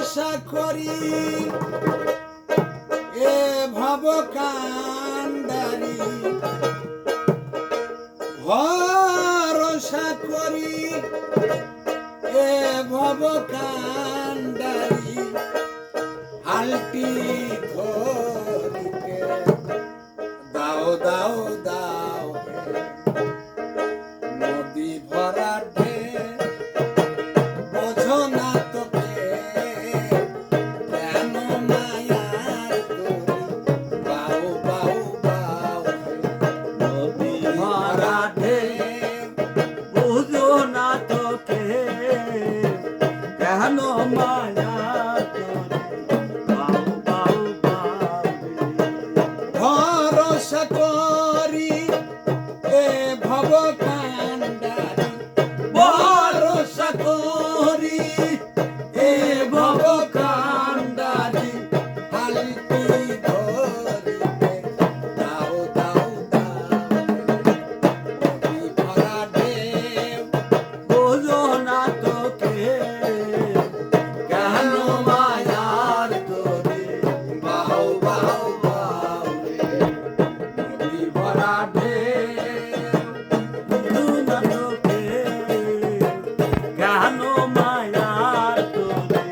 ভরসা করি এ ভব কান্ডারি ভরসা করি এ ভব কান্ডারি হালটি ধরিতে দাও দাও দাও নদী ভরা ঢেউ বোঝো না তোকে কেন মায়ার তোরে বাউ বাউ বাউ নদী ভরা ঢেউ বুঝো না তোকে কেন মায়া তোরে বাউ বাউ বাউ ভরসা করি এ ভব কান্ডারি ভরসা করি এ ভব কান্ডারি হালটি ধরিতে দাও দাও দাও নদী ভরা ঢেউ বুঝো না তোকে কেন মায়ার তোরে বাউ বাউ বাউ নদী ভরা ঢেউ বুঝো না তোকে কেন মায়ার তোরে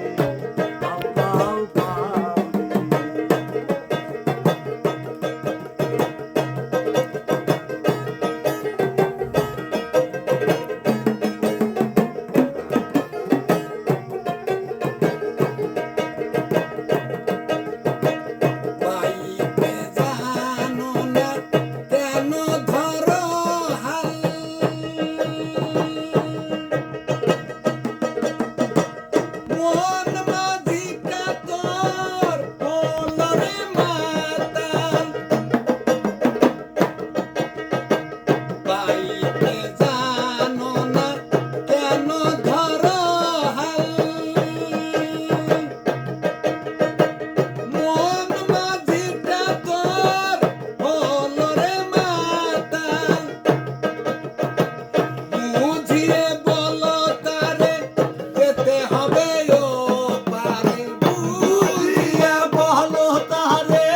বাউ বাউ পাইতে জানো না কেন ধরো হাল মন মাঝিটা তোর হলরে মাতাল পাইতে জানো না কেন ধরো হাল মন মাঝিটা তোর হলরে মাতাল বুঝিয়ে বলো তারে যেতে হবে ও পারে বুঝিয়ে বলো তারে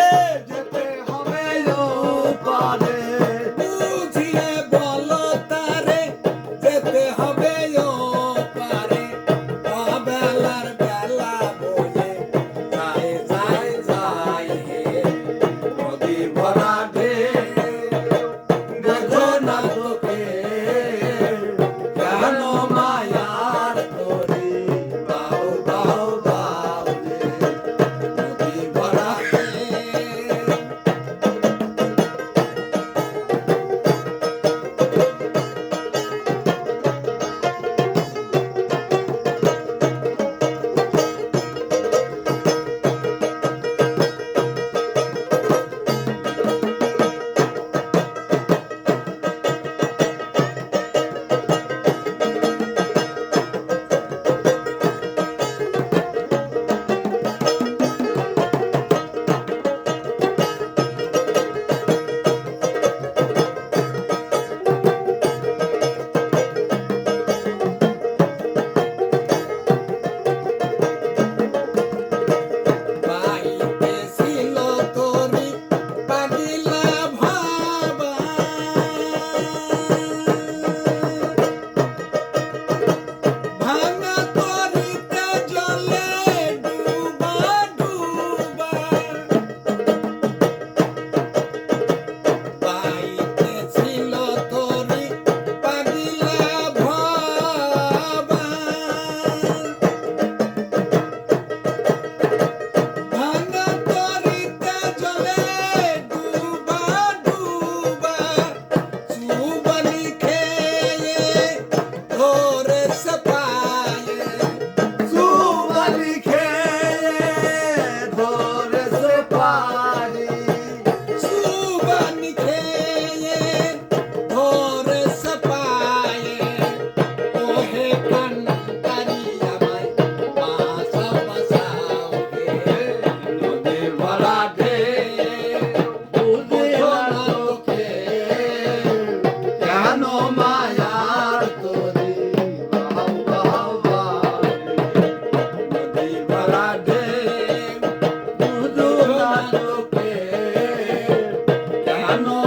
যেতে হবে ও পারে বুঝিয়ে বলো তারে যেতে হবে ও পারে অবেলার বেলা বয়ে যায় যায় যায় হে নদী ভরা ঢেউ দেখো না তোকে কেন মায়ার তোরে বাউ জানো